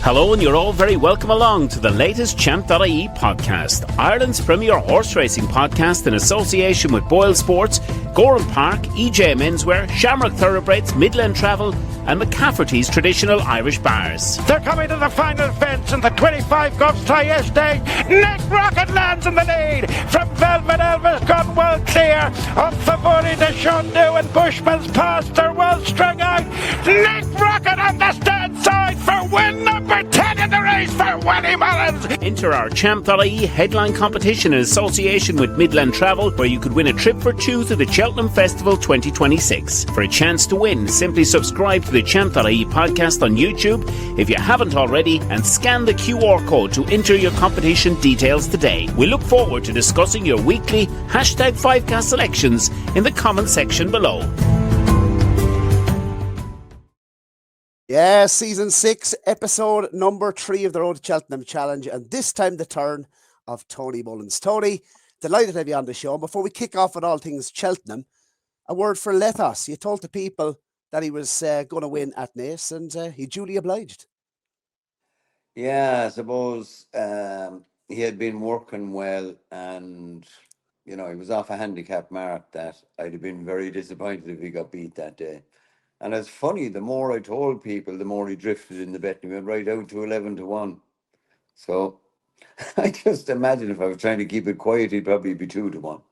Hello, and you're all very welcome along to the latest Champ.ie podcast, Ireland's premier horse racing podcast in association with Boylesports, Gowran Park, EJ Menswear, Shamrock Thoroughbreds, Midland Travel and McCafferty's traditional Irish bars. They're coming to the final fence in the 25 Govs tie Stake. Nick Rocket lands in the lead from Velvet Elvis, gone well clear. Up Favori to Shundu and Bushman's past. They're well strung out. Nick Rocket on the stand side for win number 10 in the race for Willie Mullins. Enter our Champ.ie headline competition in association with Midland Travel, where you could win a trip for two to the Cheltenham Festival 2026. For a chance to win, simply subscribe to the Champ.ie podcast on YouTube if you haven't already, and scan the QR code to enter your competition details today. We look forward to discussing your weekly #5cast selections in the comment section below. Yeah, season 6, episode number 3 of the Road to Cheltenham Challenge, and this time the turn of Tony Mullins. Tony, delighted to have you on the show. And before we kick off with all things Cheltenham, a word for Lethos. You told the people that he was going to win at Naas, and he duly obliged. Yeah, I suppose he had been working well, and he was off a handicap mark that I'd have been very disappointed if he got beat that day. And it's funny, the more I told people, the more he drifted in the bet, and he went right out to 11-1. So I just imagine if I was trying to keep it quiet, he'd probably be 2-1.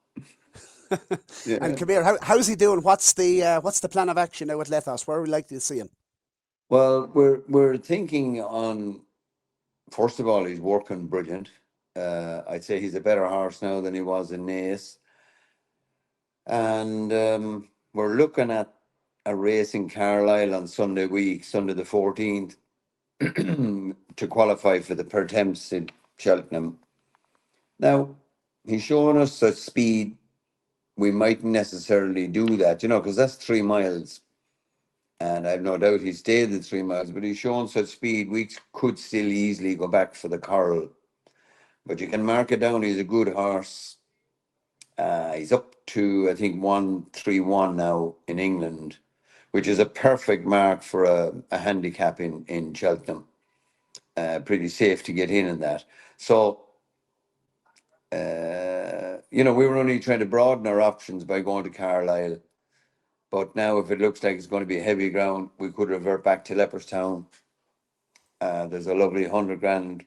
Yeah. And Kabir, how's he doing? What's the plan of action now with Lethos? Where are we likely to see him? Well, we're thinking on, first of all, he's working brilliant. I'd say he's a better horse now than he was in Naas. And we're looking at a race in Carlisle on Sunday the 14th, to qualify for the Pertemps in Cheltenham. Now, he's showing us such speed, we mightn't necessarily do that, because that's 3 miles. And I've no doubt he stayed the 3 miles, but he's shown such speed, we could still easily go back for the Coral. But you can mark it down, he's a good horse. He's up to, I think, 131 now in England, which is a perfect mark for a handicap in Cheltenham. Pretty safe to get in that. So, we were only trying to broaden our options by going to Carlisle. But now if it looks like it's going to be heavy ground, we could revert back to Leopardstown. There's a lovely 100 grand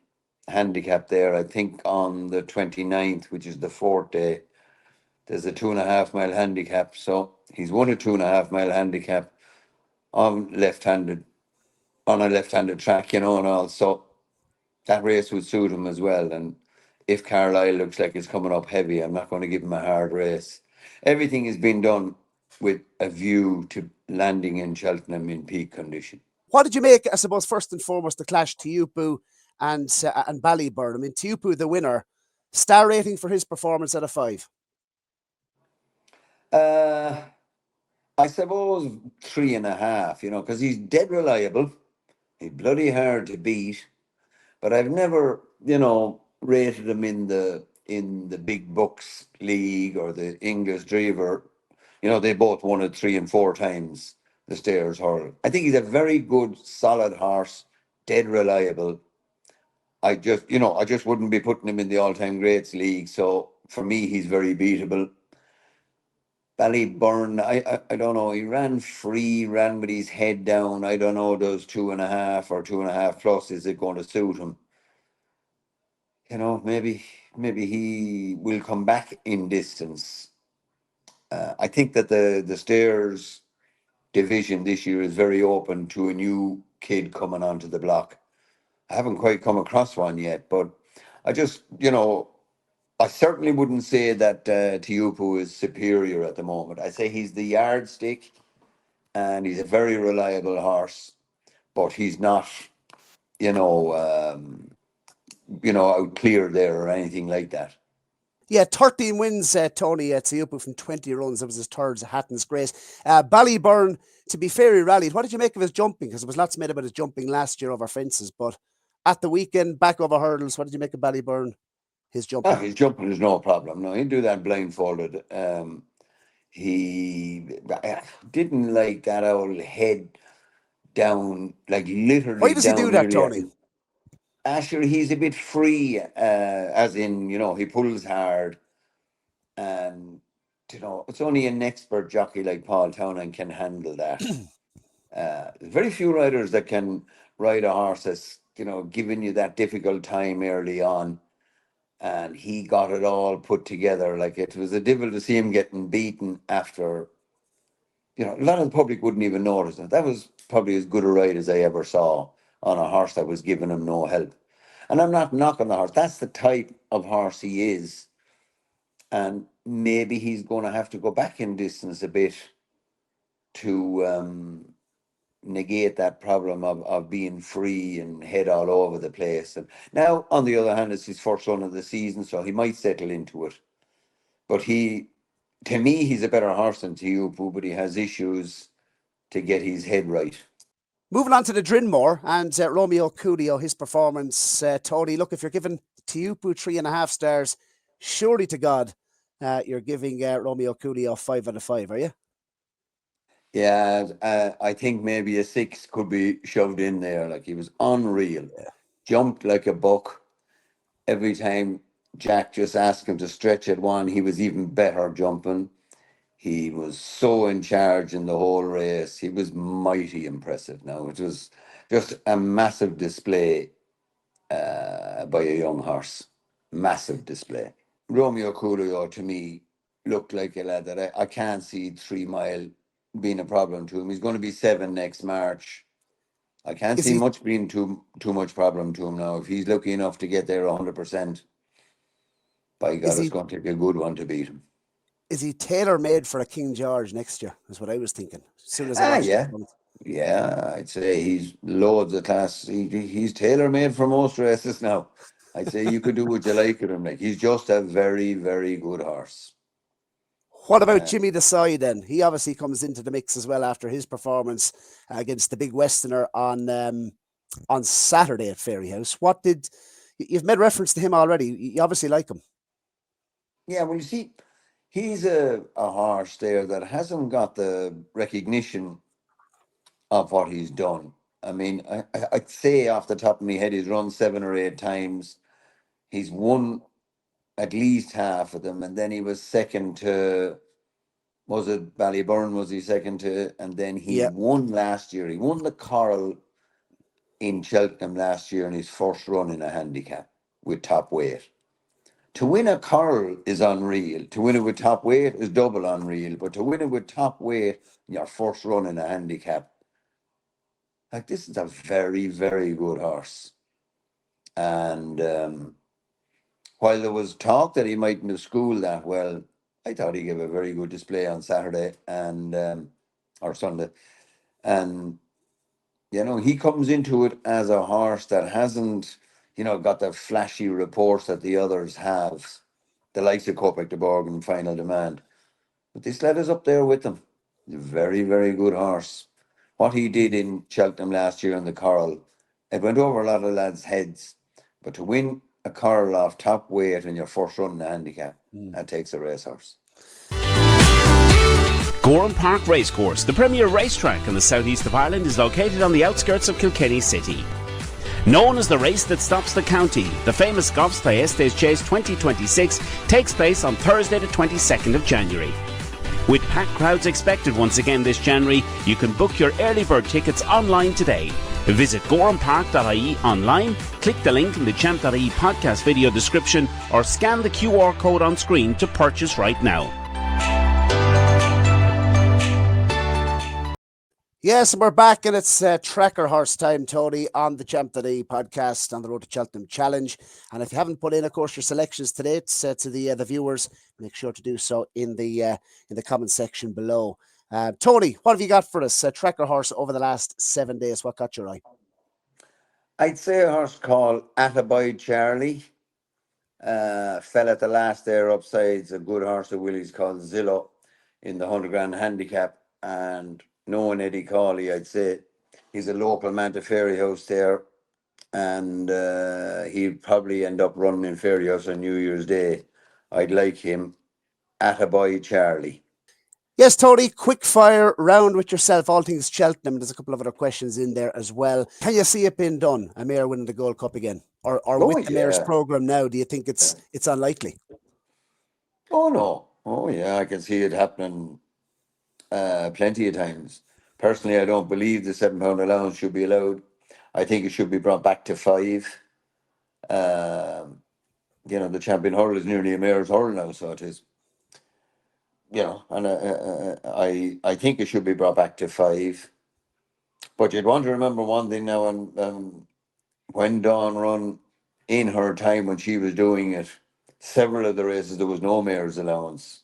handicap there. I think on the 29th, which is the 4th day, there's a 2.5 mile handicap. So he's won a 2.5 mile handicap on a left-handed track, and also that race would suit him as well. And if Carlisle looks like it's coming up heavy, I'm not going to give him a hard race. Everything has been done with a view to landing in Cheltenham in peak condition. What did you make, I suppose, first and foremost, the clash Tiupu and Ballyburn? I mean, Tiupu, the winner, star rating for his performance out of 5? I suppose 3.5, because he's dead reliable. He's bloody hard to beat. But I've never, rated him in the big bucks league or the English Driver. They both won it 3 and 4 times, the Stayers Hurl. I think he's a very good, solid horse, dead reliable. I just wouldn't be putting him in the all-time greats league. So for me, he's very beatable. Ballyburn, I don't know. He ran with his head down. I don't know, does 2.5 or 2.5 plus, is it going to suit him? Maybe he will come back in distance. I think that the Stayers division this year is very open to a new kid coming onto the block. I haven't quite come across one yet, but I just, I certainly wouldn't say that Tiupu is superior at the moment. I say he's the yardstick, and he's a very reliable horse, but he's not, out clear there or anything like that. Yeah, 13 wins, Tony Tiupu from 20 runs. That was his third Hatton's Grace. Ballyburn, to be fair, he rallied. What did you make of his jumping? Because there was lots made about his jumping last year over fences, but at the weekend, back over hurdles, what did you make of Ballyburn? His jumping? His jumping is no problem. No, he'd do that blindfolded. He didn't like that old head down, like literally. Why does he do that, Tony? Asher, he's a bit free, as in, he pulls hard. And, it's only an expert jockey like Paul Townend can handle that. Very few riders that can ride a horse that's, giving you that difficult time early on. And he got it all put together. Like, it was a devil to see him getting beaten after, a lot of the public wouldn't even notice it. That was probably as good a ride as I ever saw on a horse that was giving him no help. And I'm not knocking the horse. That's the type of horse he is. And maybe he's going to have to go back in distance a bit to negate that problem of being free and head all over the place. And now, on the other hand, it's his first run of the season, so he might settle into it. But to me, he's a better horse than Teahupoo, but he has issues to get his head right. Moving on to the Drinmore and Romeo Coolio, his performance. Tony, look, if you're giving Teahupoo 3.5 stars, surely to God, you're giving Romeo Coolio 5 out of 5, are you? Yeah, I think maybe a 6 could be shoved in there. Like, he was unreal. Yeah. Jumped like a buck. Every time Jack just asked him to stretch at one, he was even better jumping. He was so in charge in the whole race. He was mighty impressive. Now, it was just a massive display by a young horse. Massive display. Romeo Coolio, to me, looked like a lad that I can't see 3 Mile being a problem to him. He's going to be 7 next March. I can't see much being too much problem to him now. If he's lucky enough to get there 100%, by God, it's going to take a good one to beat him. Is he tailor-made for a King George next year? That's what I was thinking. As soon as I yeah, I'd say he's loads of class. He's tailor-made for most races now. I'd say you could do what you like with him. Like, he's just a very, very good horse. What about Jimmy Desai then? He obviously comes into the mix as well after his performance against the big Westerner on Saturday at Fairyhouse. You've made reference to him already. You obviously like him. Yeah, well, you see, he's a horse there that hasn't got the recognition of what he's done. I mean, I'd say off the top of my head, he's run 7 or 8 times. He's won at least half of them, and then he was second to, was it Ballyburn was he second to, and then he won last year. He won the Coral in Cheltenham last year in his first run in a handicap with top weight. To win a Coral is unreal. To win it with top weight is double unreal. But to win it with top weight in your first run in a handicap, like, this is a very, very good horse. And while there was talk that he mightn't have schooled that well, I thought he gave a very good display on Saturday or Sunday. And, he comes into it as a horse that hasn't, got the flashy reports that the others have, the likes of Copac de Borg and Final Demand. But this lad is up there with them. He's a very, very good horse. What he did in Cheltenham last year in the Coral, it went over a lot of lads' heads. But to win a Coral off top weight in your first run in the handicap, that takes a racehorse. Gowran Park Racecourse, the premier racetrack in the southeast of Ireland, is located on the outskirts of Kilkenny City. Known as the race that stops the county, the famous Gobs Thaestes Chase 2026 takes place on Thursday the 22nd of January. With packed crowds expected once again this January, you can book your early bird tickets online today. Visit GowranPark.ie online, click the link in the Champ.ie podcast video description, or scan the QR code on screen to purchase right now. Yes, and we're back, and it's tracker horse time, Tony, on the Champ.ie podcast on the Road to Cheltenham Challenge. And if you haven't put in, of course, your selections today to the viewers, make sure to do so in the comment section below. Tony, what have you got for us? Tracker horse over the last 7 days. What caught your eye? I'd say a horse called Ante-Post Charlie. Fell at the last there upsides a good horse of Willie's called Zillow in the 100 grand handicap. And knowing Eddie Cawley, I'd say he's a local man to Fairyhouse there. And he'd probably end up running in Fairyhouse on New Year's Day. I'd like him. Ante-Post Charlie. Yes, Tony, quick fire round with yourself, all things Cheltenham. There's a couple of other questions in there as well. Can you see it being done? A Mayor winning the Gold Cup again? or Oh with the mayor's yeah. program now, do you think it's unlikely? Oh no. Oh yeah, I can see it happening plenty of times. Personally, I don't believe the £7 allowance should be allowed. I think it should be brought back to five. Um, the champion hurl is nearly a mayor's hurl now, so it is. And I think it should be brought back to five. But you'd want to remember one thing now, and when Dawn run in her time when she was doing it, several of the races there was no mayor's allowance,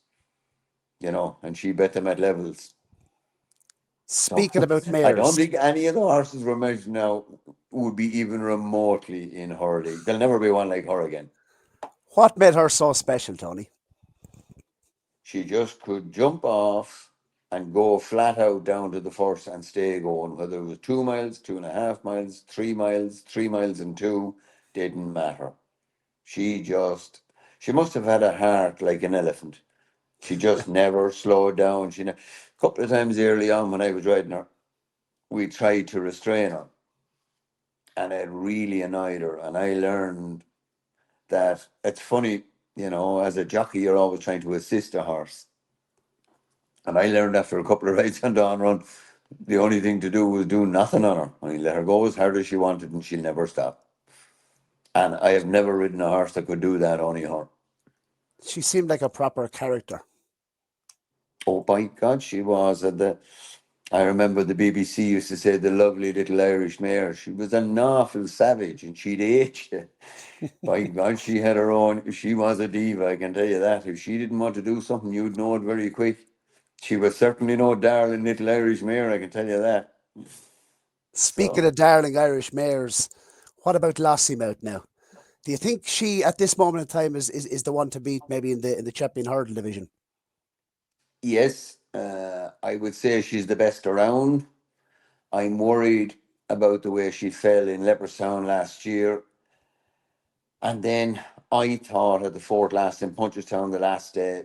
and she bet them at levels. So Speaking about I don't mayors, think any of the horses we're mentioning now would be even remotely in her league. There'll never be one like her again. what made her so special, Tony? She just could jump off and go flat out down to the first and stay going, whether it was 2 miles, 2.5 miles, 3 miles, 3 miles and two, didn't matter. She must have had a heart like an elephant. She just never slowed down. A couple of times early on when I was riding her, we tried to restrain her, and it really annoyed her. And I learned that it's funny, as a jockey, you're always trying to assist a horse. And I learned after a couple of rides on Dawn Run, the only thing to do was do nothing on her. I let her go as hard as she wanted, and she'll never stop. And I have never ridden a horse that could do that, only her. She seemed like a proper character. Oh, by God, she was. I remember the BBC used to say the lovely little Irish mare. She was an awful savage, and she'd age you. By God, she had her own. She was a diva, I can tell you that. If she didn't want to do something, you'd know it very quick. She was certainly no darling little Irish mare, I can tell you that. Speaking So, of darling Irish mares, what about Lossiemouth now? Do you think she, at this moment in time, is the one to beat, maybe in the champion hurdle division? yes, I would say she's the best around. I'm worried about the way she fell in Leopardstown last year. And then I thought at the fourth last in Punchestown the last day,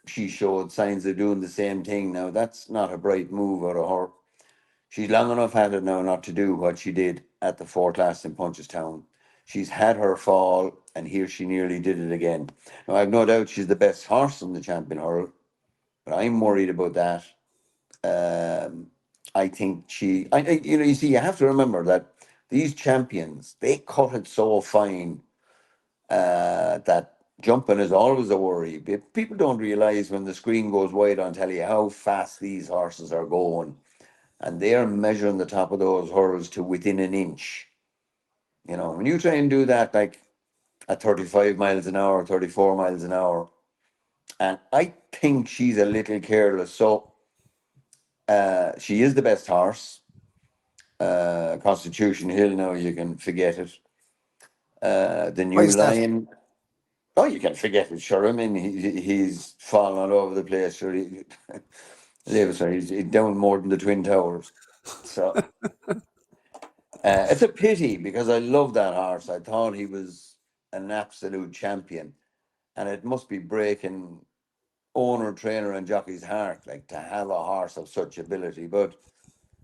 she showed signs of doing the same thing. Now, that's not a bright move out of her. She's long enough had it now not to do what she did at the fourth last in Punchestown. She's had her fall, and here she nearly did it again. Now, I've no doubt she's the best horse in the champion hurl, but I'm worried about that. I think you see, you have to remember that these champions, they cut it so fine that jumping is always a worry. People don't realize when the screen goes wide on telly how fast these horses are going, and they're measuring the top of those hurdles to within an inch. When you try and do that like at 35 miles an hour, 34 miles an hour, and I think she's a little careless. So she is the best horse. Constitution Hill, now you can forget it. The Why New is that? Lion. Oh, you can forget it, sure. I mean, he's fallen all over the place. Sure, he's down more than the Twin Towers. So it's a pity because I love that horse. I thought he was an absolute champion, and it must be breaking owner, trainer, and jockey's heart, like to have a horse of such ability. But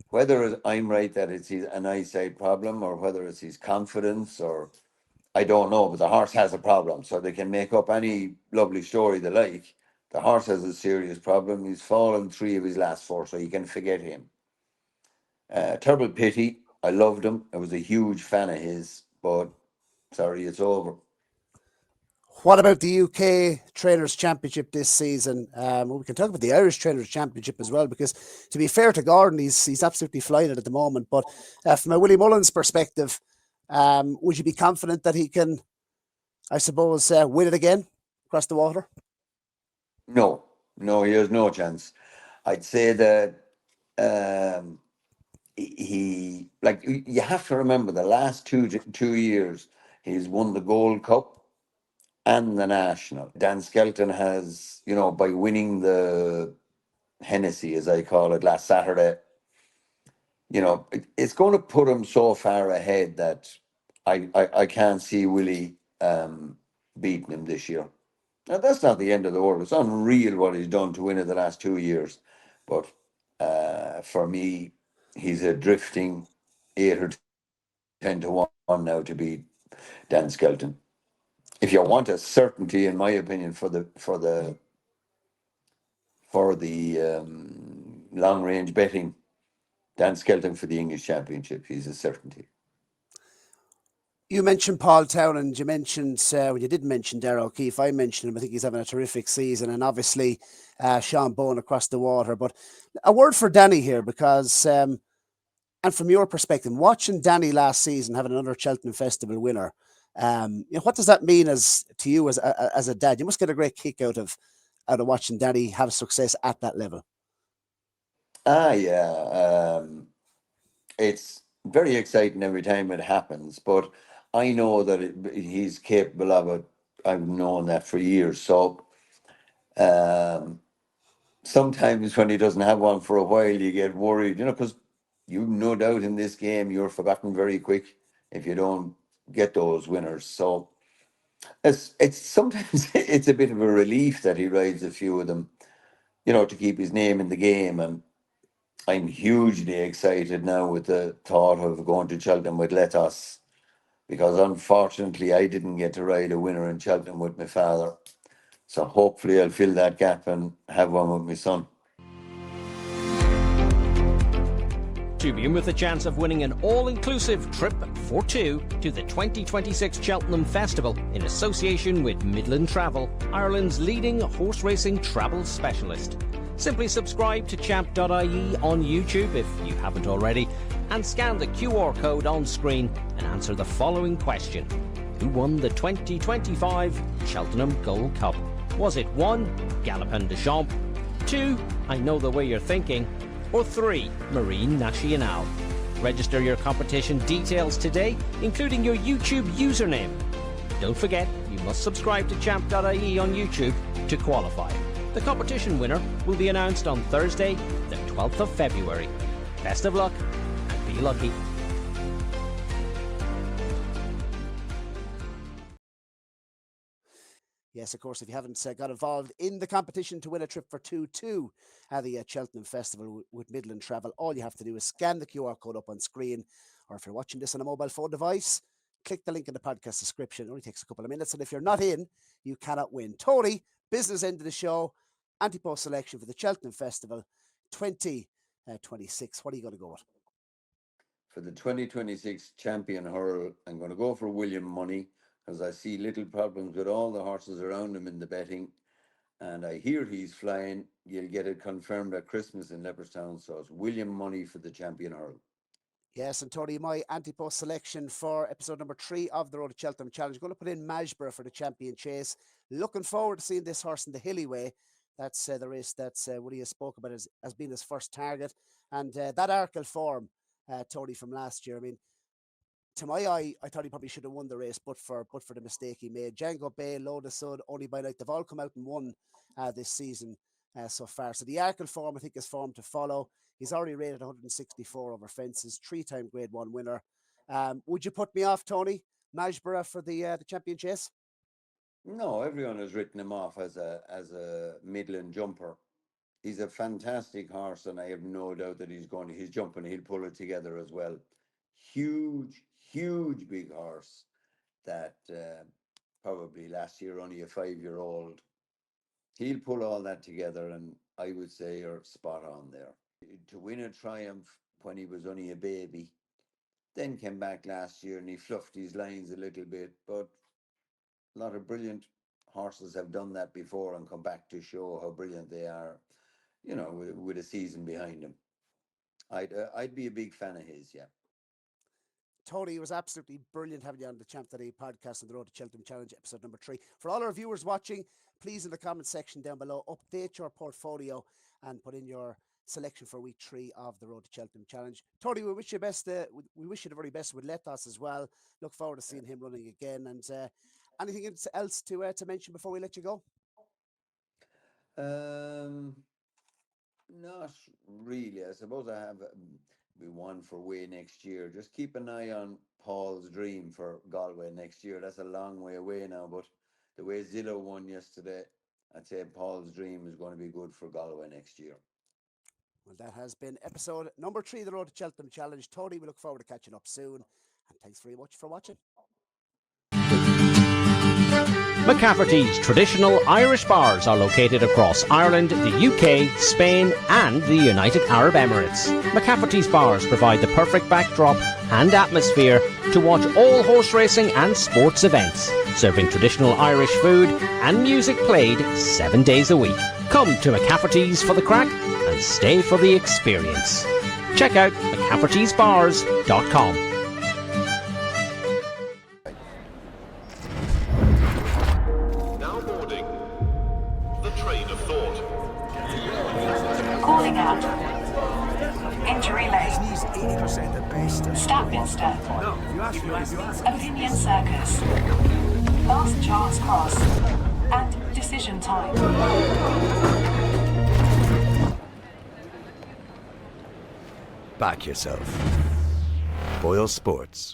whether I'm right that it's an eyesight problem or whether it's his confidence or I don't know, but the horse has a problem. So they can make up any lovely story they like. The horse has a serious problem. He's fallen 3 of his last 4, so you can forget him. Terrible pity. I loved him. I was a huge fan of his, but sorry, it's over. What about the UK Trainers Championship this season? We can talk about the Irish Trainers Championship as well, because to be fair to Gordon, he's absolutely flying it at the moment. But from a Willie Mullins perspective, would you be confident that he can, I suppose, win it again across the water? No, he has no chance. I'd say that um, he like you have to remember the last 2 years he's won the Gold Cup and the National. Dan Skelton has, by winning the Hennessy, as I call it, last Saturday, it's going to put him so far ahead that I can't see Willie beating him this year. Now, that's not the end of the world. It's unreal what he's done to win it the last 2 years. But for me, he's a drifting 8 or 10 to 1 now to beat Dan Skelton. If you want a certainty, in my opinion, for the long range betting, Dan Skelton for the English Championship. He's a certainty. You mentioned Paul Town, and you mentioned, well, you didn't mention Darragh O'Keefe. I mentioned him. I think he's having a terrific season, and obviously Sean Bowen across the water. But a word for Danny here, because, and from your perspective, watching Danny last season having another Cheltenham Festival winner, what does that mean to you as a dad? You must get a great kick out of watching Danny have success at that level. Yeah. It's very exciting every time it happens, but I know that he's capable of it. I've known that for years. So sometimes when he doesn't have one for a while, you get worried, because you've no doubt in this game you're forgotten very quick if you don't get those winners. So it's sometimes it's a bit of a relief that he rides a few of them, to keep his name in the game. And I'm hugely excited now with the thought of going to Cheltenham with Letos, because unfortunately I didn't get to ride a winner in Cheltenham with my father. So hopefully I'll fill that gap and have one with my son. To be in with a chance of winning an all-inclusive trip for two to the 2026 Cheltenham Festival in association with Midland Travel, Ireland's leading horse racing travel specialist. Simply subscribe to Champ.ie on YouTube if you haven't already, and scan the QR code on screen and answer the following question. Who won the 2025 Cheltenham Gold Cup? Was it 1. Galopin de Champ, 2. I Know the Way You're Thinking, or 3. Marine Nationale? Register your competition details today, including your YouTube username. Don't forget, you must subscribe to Champ.ie on YouTube to qualify. The competition winner will be announced on Thursday, the 12th of February. Best of luck and be lucky. Yes, of course, if you haven't got involved in the competition to win a trip for two to the Cheltenham Festival with Midland Travel, all you have to do is scan the QR code up on screen, or if you're watching this on a mobile phone device, click the link in the podcast description. It only takes a couple of minutes, and if you're not in, you cannot win. Tony, business end of the show, Ante-Post Selection for the Cheltenham Festival 2026. What are you going to go with? For the 2026 champion hurl, I'm going to go for William Money, because I see little problems with all the horses around him in the betting, and I hear he's flying. You'll get it confirmed at Christmas in Leopardstown, so it's William Money for the champion hurl. Yes, and Tony, my Ante-Post selection for episode number 3 of the Road to Cheltenham Challenge. Going to put in MAJBOROUGH for the champion chase. Looking forward to seeing this horse in the Hilly Way. That's the race that's Woody has spoke about as being his first target. And that Arkle form, Tony, from last year. I mean, to my eye, I thought he probably should have won the race, but for the mistake he made. Django Bay, Loda Sud, Only by Night, they've all come out and won this season so far. So the Arkle form, I think, is form to follow. He's already rated 164 over fences, 3-time Grade 1 winner. Would you put me off, Tony, MAJBOROUGH for the champion chase? No, everyone has written him off as a Midland jumper. He's a fantastic horse, and I have no doubt that he's jumping, he'll pull it together as well. Huge big horse that probably last year only a 5-year-old. He'll pull all that together, and I would say you're spot on there. To win a triumph when he was only a baby, then came back last year and he fluffed his lines a little bit, but a lot of brilliant horses have done that before and come back to show how brilliant they are, with a season behind them. I'd be a big fan of his, yeah. Tony, it was absolutely brilliant having you on the Champ.ie podcast on the Road to Cheltenham Challenge, episode number 3. For all our viewers watching, please in the comment section down below, update your portfolio and put in your selection for week 3 of the Road to Cheltenham Challenge. Tony, we wish you best. We wish you the very best with Letos as well. Look forward to seeing him running again. And anything else to mention before we let you go? Not really. I suppose I have be one for Way next year. Just keep an eye on Paul's Dream for Galway next year. That's a long way away now, but the way Zillow won yesterday, I'd say Paul's Dream is going to be good for Galway next year. Well, that has been episode number 3 of the Road to Cheltenham Challenge. Tony, we look forward to catching up soon. And thanks very much for watching. McCafferty's traditional Irish bars are located across Ireland, the UK, Spain and the United Arab Emirates. McCafferty's bars provide the perfect backdrop and atmosphere to watch all horse racing and sports events, serving traditional Irish food and music played 7 days a week. Come to McCafferty's for the crack and stay for the experience. Check out mccaffertysbars.com. Calling out. Injury Lane. Statminster. Opinion Circus. Last Chance Cross. And Decision Time. Back yourself. Boylesports.